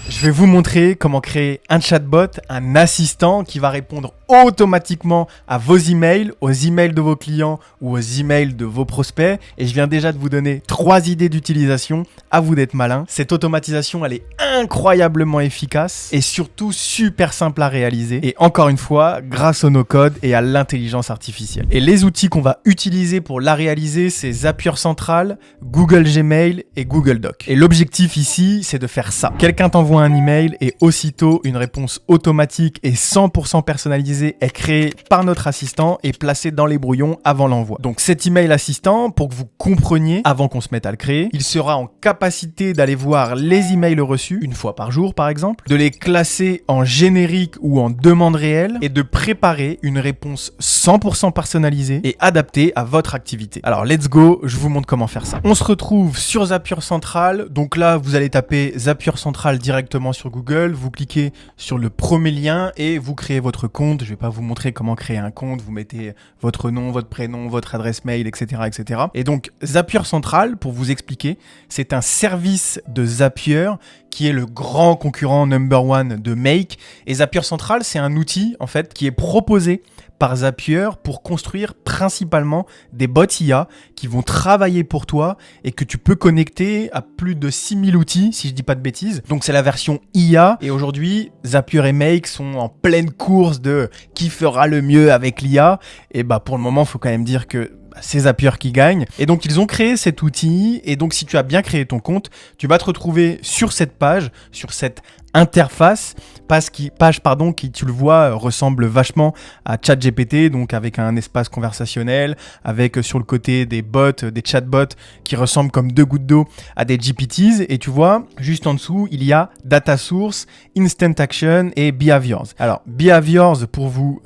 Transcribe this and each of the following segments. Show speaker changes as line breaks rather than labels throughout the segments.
Je vais vous montrer comment créer un chatbot, un assistant qui va répondre automatiquement à vos emails, aux emails de vos clients ou aux emails de vos prospects. Et je viens déjà de vous donner 3 idées d'utilisation. À vous d'être malin. Cette automatisation, elle est incroyablement efficace et surtout super simple à réaliser. Et encore une fois, grâce au no-code et à l'intelligence artificielle. Et les outils qu'on va utiliser pour la réaliser, c'est Zapier Central, Google Gmail et Google Docs. Et l'objectif ici, c'est de faire ça. Quelqu'un t'envoie un email et aussitôt, une réponse automatique et 100% personnalisée est créée par notre assistant et placée dans les brouillons avant l'envoi. Donc cet email assistant, pour que vous compreniez, avant qu'on se mette à le créer, il sera en capacité d'aller voir les emails reçus, une fois par jour par exemple, de les classer en générique ou en demande réelle et de préparer une réponse 100% personnalisée et adaptée à votre activité. Alors let's go, je vous montre comment faire ça. On se retrouve sur Zapier Central, donc là vous allez taper Zapier Central directement sur Google, vous cliquez sur le premier lien et vous créez votre compte. Je vais pas vous montrer comment créer un compte, vous mettez votre nom, votre prénom, votre adresse mail, etc. etc. Et donc Zapier Central, pour vous expliquer, c'est un service de Zapier qui est le grand concurrent number one de Make. Et Zapier Central, c'est un outil en fait qui est proposé par Zapier pour construire principalement des bots IA qui vont travailler pour toi et que tu peux connecter à plus de 6000 outils, si je dis pas de bêtises. Donc c'est la version IA et aujourd'hui, Zapier et Make sont en pleine course de qui fera le mieux avec l'IA. Et bah pour le moment, il faut quand même dire que c'est Zapier qui gagne. Et donc, ils ont créé cet outil. Et donc, si tu as bien créé ton compte, tu vas te retrouver sur cette page, sur cette interface, page qui, tu le vois, ressemble vachement à ChatGPT, donc avec un espace conversationnel, avec sur le côté des bots, des chatbots qui ressemblent comme 2 gouttes d'eau à des GPTs. Et tu vois, juste en dessous, il y a Data Source, Instant Action et Behaviors. Alors, Behaviors, pour vous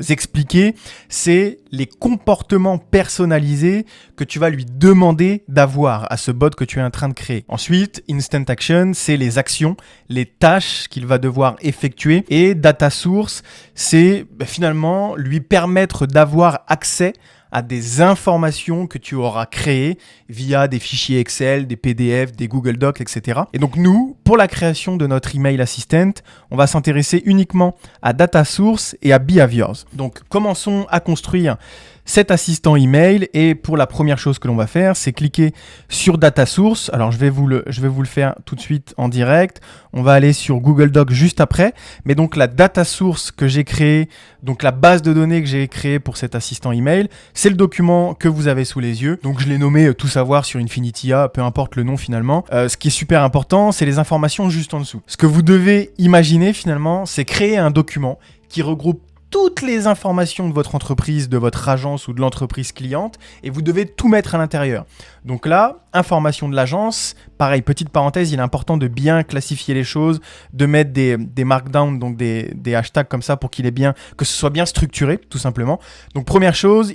expliquer, c'est les comportements personnalisés que tu vas lui demander d'avoir à ce bot que tu es en train de créer. Ensuite, Instant Action, c'est les actions, les tâches qu'il va devoir effectuer. Et Data Source, c'est finalement lui permettre d'avoir accès à des informations que tu auras créées via des fichiers Excel, des PDF, des Google Docs, etc. Et donc nous, pour la création de notre email assistant, on va s'intéresser uniquement à Data Source et à Behaviors. Donc commençons à construire cet assistant email et pour la première chose que l'on va faire, c'est cliquer sur Data Source. Alors je vais vous le faire tout de suite en direct. On va aller sur Google Docs juste après. Mais donc la Data Source que j'ai créée, donc la base de données que j'ai créée pour cet assistant email, c'est le document que vous avez sous les yeux. Donc je l'ai nommé Tout savoir sur Infinitia, peu importe le nom finalement. Ce qui est super important, c'est les informations juste en dessous. Ce que vous devez imaginer finalement, c'est créer un document qui regroupe toutes les informations de votre entreprise, de votre agence ou de l'entreprise cliente et vous devez tout mettre à l'intérieur. Donc là, information de l'agence, pareil, petite parenthèse, il est important de bien classifier les choses, de mettre des markdowns, donc des hashtags comme ça pour qu'il est bien, que ce soit bien structuré, tout simplement. Donc première chose,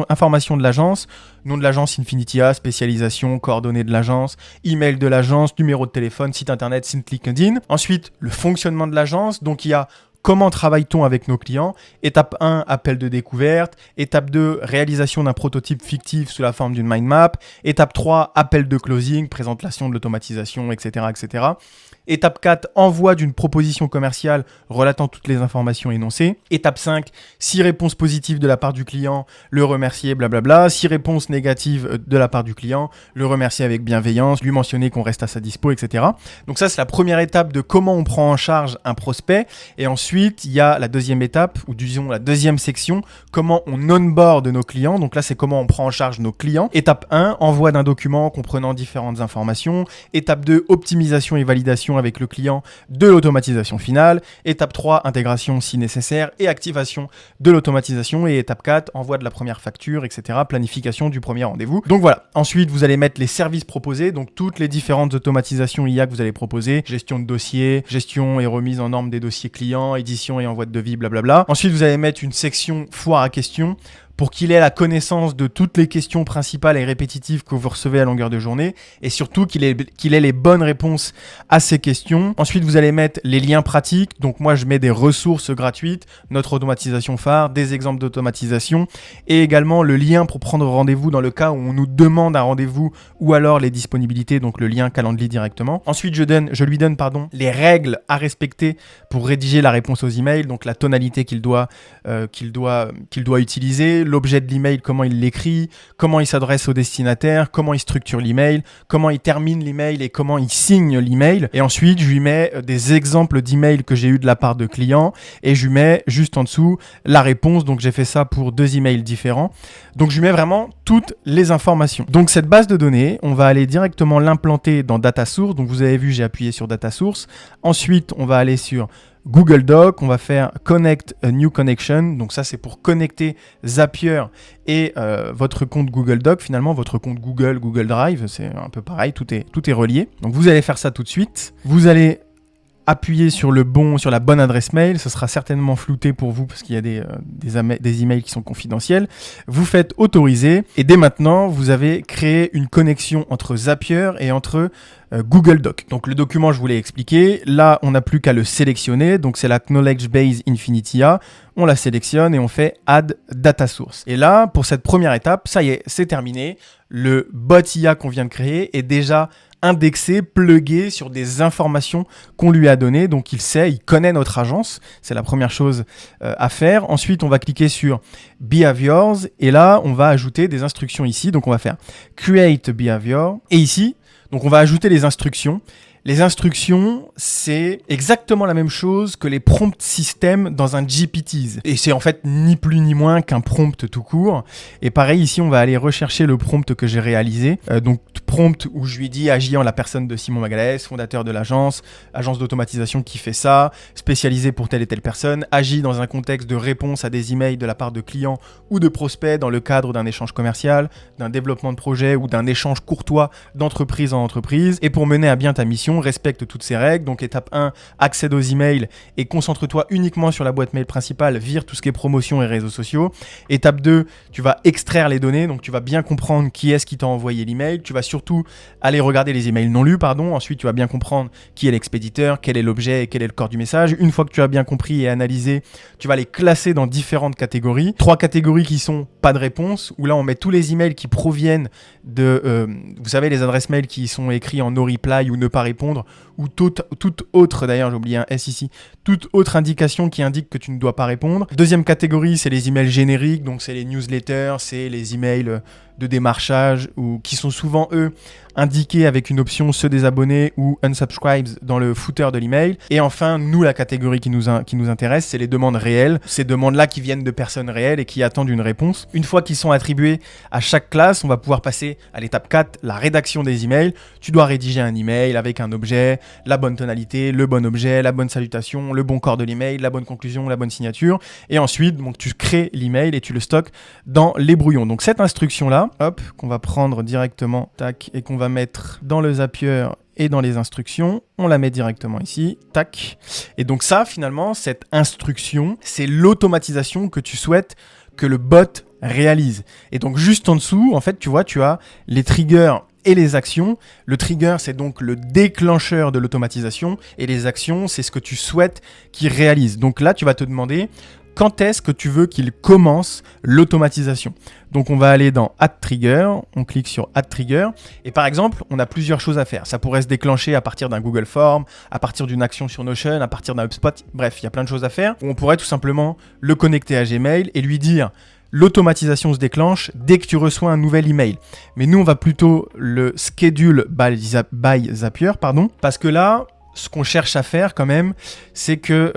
information de l'agence, nom de l'agence Infinitia, spécialisation, coordonnées de l'agence, email de l'agence, numéro de téléphone, site internet, site LinkedIn. Ensuite, le fonctionnement de l'agence, donc il y a comment travaille-t-on avec nos clients? Étape 1, appel de découverte. Étape 2, réalisation d'un prototype fictif sous la forme d'une mind map. Étape 3, appel de closing, présentation de l'automatisation, etc., etc. Étape 4, envoi d'une proposition commerciale relatant toutes les informations énoncées. Étape 5, si réponses positives de la part du client, le remercier, blablabla. Si réponses négatives de la part du client, le remercier avec bienveillance, lui mentionner qu'on reste à sa dispo, etc. Donc ça, c'est la première étape de comment on prend en charge un prospect. Et ensuite, il y a la deuxième étape, ou disons la deuxième section, comment on onboard nos clients. Donc là, c'est comment on prend en charge nos clients. Étape 1, envoi d'un document comprenant différentes informations. Étape 2, optimisation et validation avec le client de l'automatisation finale. Étape 3, intégration si nécessaire et activation de l'automatisation. Et étape 4, envoi de la première facture, etc. Planification du premier rendez-vous. Donc voilà. Ensuite, vous allez mettre les services proposés, donc toutes les différentes automatisations IA que vous allez proposer. Gestion de dossiers, gestion et remise en norme des dossiers clients, édition et envoi de devis, blablabla. Ensuite, vous allez mettre une section foire à questions pour qu'il ait la connaissance de toutes les questions principales et répétitives que vous recevez à longueur de journée et surtout qu'il ait les bonnes réponses à ces questions. Ensuite, vous allez mettre les liens pratiques. Donc moi, je mets des ressources gratuites, notre automatisation phare, des exemples d'automatisation et également le lien pour prendre rendez-vous dans le cas où on nous demande un rendez-vous ou alors les disponibilités, donc le lien Calendly directement. Ensuite, je lui donne les règles à respecter pour rédiger la réponse aux emails, donc la tonalité qu'il doit utiliser, l'objet de l'email, comment il l'écrit, comment il s'adresse au destinataire, comment il structure l'email, comment il termine l'email et comment il signe l'email. Et ensuite, je lui mets des exemples d'emails que j'ai eu de la part de clients et je lui mets juste en dessous la réponse. Donc, j'ai fait ça pour 2 emails différents. Donc, je lui mets vraiment toutes les informations. Donc, cette base de données, on va aller directement l'implanter dans Data Source. Donc, vous avez vu, j'ai appuyé sur Data Source. Ensuite, on va aller sur Google Doc, on va faire Connect a New Connection, donc ça c'est pour connecter Zapier et votre compte Google Doc, finalement votre compte Google Drive, c'est un peu pareil, tout est relié. Donc vous allez faire ça tout de suite, vous allez appuyer sur la bonne adresse mail, ce sera certainement flouté pour vous parce qu'il y a des emails qui sont confidentiels. Vous faites autoriser et dès maintenant, vous avez créé une connexion entre Zapier et entre Google Doc. Donc le document, je vous l'ai expliqué. Là, on n'a plus qu'à le sélectionner. Donc c'est la Knowledge Base Infinity IA. On la sélectionne et on fait Add Data Source. Et là, pour cette première étape, ça y est, c'est terminé. Le bot IA qu'on vient de créer est déjà indexé, plugué sur des informations qu'on lui a données. Donc il sait, il connaît notre agence. C'est la première chose à faire. Ensuite, on va cliquer sur Behaviors et là, on va ajouter des instructions ici. Donc on va faire Create Behavior et ici, donc on va ajouter les instructions. Les instructions, c'est exactement la même chose que les prompts système dans un GPTs. Et c'est en fait ni plus ni moins qu'un prompt tout court. Et pareil, ici, on va aller rechercher le prompt que j'ai réalisé. Donc, prompt où je lui dis agis en la personne de Simon Magalhães, fondateur de l'agence, agence d'automatisation qui fait ça, spécialisé pour telle et telle personne, agit dans un contexte de réponse à des emails de la part de clients ou de prospects dans le cadre d'un échange commercial, d'un développement de projet ou d'un échange courtois d'entreprise en entreprise. Et pour mener à bien ta mission, respecte toutes ces règles. Donc étape 1, accède aux emails et concentre-toi uniquement sur la boîte mail principale, vire tout ce qui est promotion et réseaux sociaux. Étape 2, tu vas extraire les données, donc tu vas bien comprendre qui est-ce qui t'a envoyé l'email. Tu vas surtout aller regarder les emails non lus, Ensuite, tu vas bien comprendre qui est l'expéditeur, quel est l'objet et quel est le corps du message. Une fois que tu as bien compris et analysé, tu vas les classer dans différentes catégories. 3 catégories qui sont pas de réponse, où là on met tous les emails qui proviennent de, vous savez, les adresses mail qui sont écrits en no reply ou ne pas répondre, ou toute autre, d'ailleurs j'ai oublié un S ici, toute autre indication qui indique que tu ne dois pas répondre. Deuxième catégorie, c'est les emails génériques, donc c'est les newsletters, c'est les emails de démarchage, ou qui sont souvent, eux, indiqués avec une option se désabonner ou unsubscribe dans le footer de l'email. Et enfin, nous, la catégorie qui nous intéresse, c'est les demandes réelles. Ces demandes-là qui viennent de personnes réelles et qui attendent une réponse. Une fois qu'ils sont attribués à chaque classe, on va pouvoir passer à l'étape 4, la rédaction des emails. Tu dois rédiger un email avec un objet, la bonne tonalité, le bon objet, la bonne salutation, le bon corps de l'email, la bonne conclusion, la bonne signature. Et ensuite, donc, tu crées l'email et tu le stockes dans les brouillons. Donc cette instruction-là, hop, qu'on va prendre directement, tac, et qu'on va mettre dans le Zapier et dans les instructions, on la met directement ici, tac. Et donc ça, finalement, cette instruction, c'est l'automatisation que tu souhaites que le bot réalise. Et donc juste en dessous, en fait, tu vois, tu as les triggers et les actions. Le trigger, c'est donc le déclencheur de l'automatisation et les actions, c'est ce que tu souhaites qu'il réalise. Donc là, tu vas te demander quand est-ce que tu veux qu'il commence l'automatisation. Donc on va aller dans Add Trigger, on clique sur Add Trigger et par exemple, on a plusieurs choses à faire. Ça pourrait se déclencher à partir d'un Google Form, à partir d'une action sur Notion, à partir d'un HubSpot. Bref, il y a plein de choses à faire. Ou on pourrait tout simplement le connecter à Gmail et lui dire l'automatisation se déclenche dès que tu reçois un nouvel email. Mais nous, on va plutôt le schedule by Zapier, parce que là, ce qu'on cherche à faire quand même, c'est que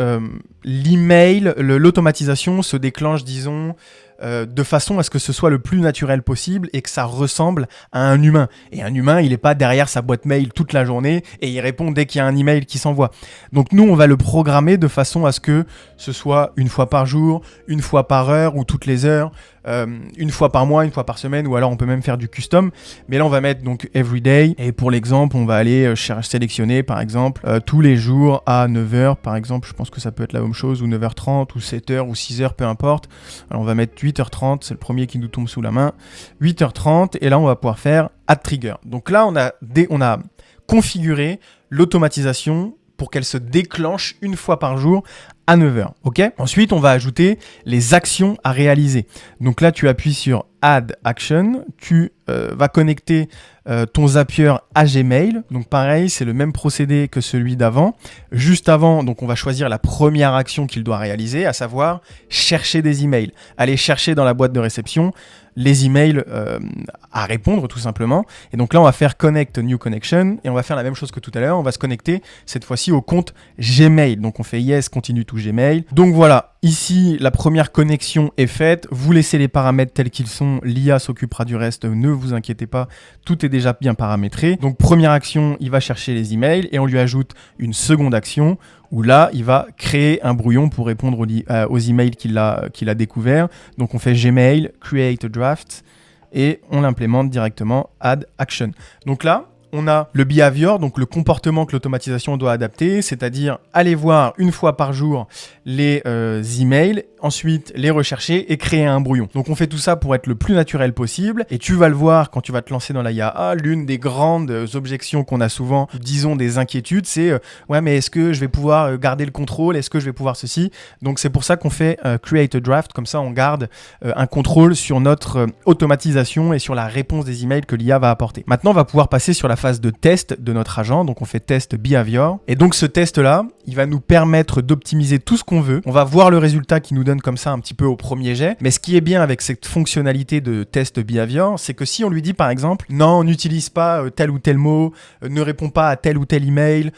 l'email, l'automatisation se déclenche, disons, de façon à ce que ce soit le plus naturel possible et que ça ressemble à un humain. Et un humain, il n'est pas derrière sa boîte mail toute la journée et il répond dès qu'il y a un email qui s'envoie. Donc nous, on va le programmer de façon à ce que ce soit une fois par jour, une fois par heure ou toutes les heures, une fois par mois, une fois par semaine, ou alors on peut même faire du custom. Mais là, on va mettre donc everyday. Et pour l'exemple, on va aller sélectionner, par exemple, tous les jours à 9h, par exemple. Je pense que ça peut être la même chose, ou 9h30, ou 7h, ou 6h, peu importe. Alors, on va mettre 8 8h30, c'est le premier qui nous tombe sous la main. 8h30, et là, on va pouvoir faire Add Trigger. Donc là, on a configuré l'automatisation pour qu'elle se déclenche une fois par jour à 9h. Ok. Ensuite, on va ajouter les actions à réaliser. Donc là, tu appuies sur Add Action, tu vas connecter ton Zapier à Gmail. Donc pareil, c'est le même procédé que celui d'avant. Juste avant, donc on va choisir la première action qu'il doit réaliser, à savoir chercher des emails. Aller chercher dans la boîte de réception les emails à répondre tout simplement. Et donc là, on va faire Connect New Connection et on va faire la même chose que tout à l'heure. On va se connecter cette fois-ci au compte Gmail. Donc on fait Yes, continue to Gmail. Donc voilà, ici, la première connexion est faite. Vous laissez les paramètres tels qu'ils sont. L'IA s'occupera du reste. Ne vous inquiétez pas, tout est déjà bien paramétré. Donc première action, il va chercher les emails et on lui ajoute une seconde action où là, il va créer un brouillon pour répondre aux emails qu'il a découverts. Donc on fait Gmail, Create a Draft et on l'implémente directement Add Action. Donc là, on a le behavior, donc le comportement que l'automatisation doit adapter, c'est-à-dire aller voir une fois par jour les emails, ensuite les rechercher et créer un brouillon. Donc on fait tout ça pour être le plus naturel possible et tu vas le voir quand tu vas te lancer dans la IA. L'une des grandes objections qu'on a souvent, disons des inquiétudes, c'est ouais mais est-ce que je vais pouvoir garder le contrôle, est-ce que je vais pouvoir ceci? Donc c'est pour ça qu'on fait Create a Draft, comme ça on garde un contrôle sur notre automatisation et sur la réponse des emails que l'IA va apporter. Maintenant on va pouvoir passer sur la phase de test de notre agent, donc on fait test behavior et donc ce test là il va nous permettre d'optimiser tout ce qu'on veut. On va voir le résultat qui nous donne comme ça un petit peu au premier jet, mais ce qui est bien avec cette fonctionnalité de test behavior, c'est que si on lui dit par exemple non, n'utilise pas tel ou tel mot, ne réponds pas à tel ou tel email,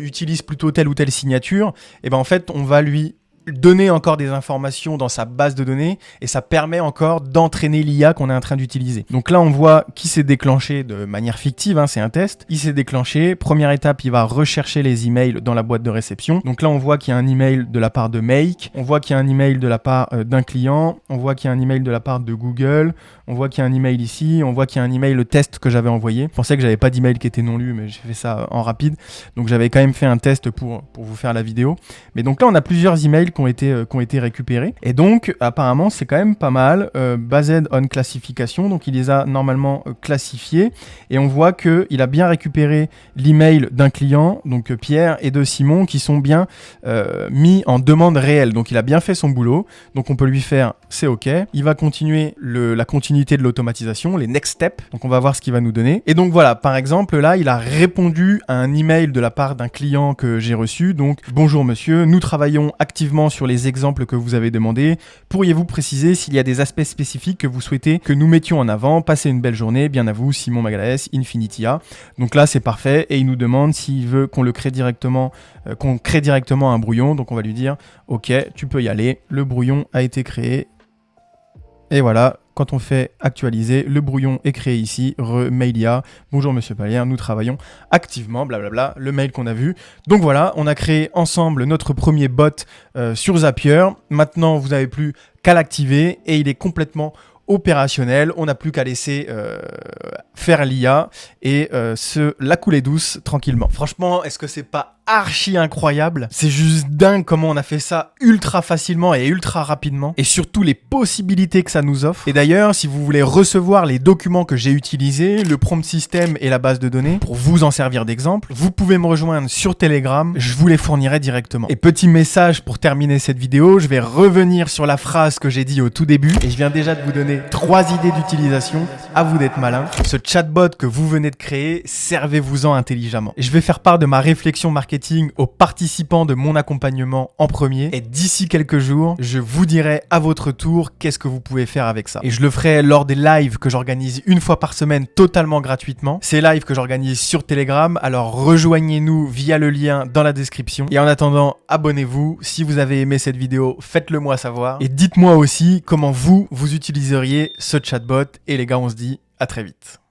utilise plutôt telle ou telle signature, et ben en fait on va lui donner encore des informations dans sa base de données et ça permet encore d'entraîner l'IA qu'on est en train d'utiliser. Donc là, on voit qui s'est déclenché de manière fictive, hein, c'est un test. Il s'est déclenché. Première étape, il va rechercher les emails dans la boîte de réception. Donc là, on voit qu'il y a un email de la part de Make, on voit qu'il y a un email de la part d'un client, on voit qu'il y a un email de la part de Google, on voit qu'il y a un email ici, on voit qu'il y a un email, le test que j'avais envoyé. Je pensais que j'avais pas d'email qui était non lu, mais j'ai fait ça en rapide. Donc j'avais quand même fait un test pour vous faire la vidéo. Mais donc là, on a plusieurs emails qui ont été récupérés. Et donc, apparemment, c'est quand même pas mal. Based on classification, donc il les a normalement classifiés. Et on voit qu'il a bien récupéré l'email d'un client, donc Pierre, et de Simon, qui sont bien mis en demande réelle. Donc il a bien fait son boulot. Donc on peut lui faire c'est OK. Il va continuer la continuité de l'automatisation, les next steps. Donc on va voir ce qu'il va nous donner. Et donc voilà, par exemple, là, il a répondu à un email de la part d'un client que j'ai reçu. Donc, bonjour monsieur, nous travaillons activement sur les exemples que vous avez demandés. Pourriez-vous préciser s'il y a des aspects spécifiques que vous souhaitez que nous mettions en avant? Passez une belle journée. Bien à vous, Simon Magalhães, Infinitia. Donc là, c'est parfait. Et il nous demande s'il veut qu'on le crée directement, qu'on crée directement un brouillon. Donc on va lui dire, OK, tu peux y aller. Le brouillon a été créé. Et voilà, quand on fait actualiser, le brouillon est créé ici, Mailia, bonjour monsieur Palière, nous travaillons activement, blablabla, le mail qu'on a vu. Donc voilà, on a créé ensemble notre premier bot sur Zapier. Maintenant, vous n'avez plus qu'à l'activer et il est complètement opérationnel. On n'a plus qu'à laisser faire l'IA et la couler douce tranquillement. Franchement, est-ce que c'est pas archi incroyable? C'est juste dingue comment on a fait ça ultra facilement et ultra rapidement et surtout les possibilités que ça nous offre. Et d'ailleurs, si vous voulez recevoir les documents que j'ai utilisés, le prompt system et la base de données pour vous en servir d'exemple, vous pouvez me rejoindre sur Telegram, je vous les fournirai directement. Et petit message pour terminer cette vidéo, je vais revenir sur la phrase que j'ai dit au tout début et je viens déjà de vous donner 3 idées d'utilisation, à vous d'être malin. Ce chatbot que vous venez de créer, servez-vous-en intelligemment. Et je vais faire part de ma réflexion marketing aux participants de mon accompagnement en premier. Et d'ici quelques jours, je vous dirai à votre tour qu'est-ce que vous pouvez faire avec ça. Et je le ferai lors des lives que j'organise une fois par semaine totalement gratuitement. Ces lives que j'organise sur Telegram, alors rejoignez-nous via le lien dans la description. Et en attendant, abonnez-vous. Si vous avez aimé cette vidéo, faites-le moi savoir. Et dites-moi aussi comment vous utiliseriez ce chatbot. Et les gars, on se dit à très vite.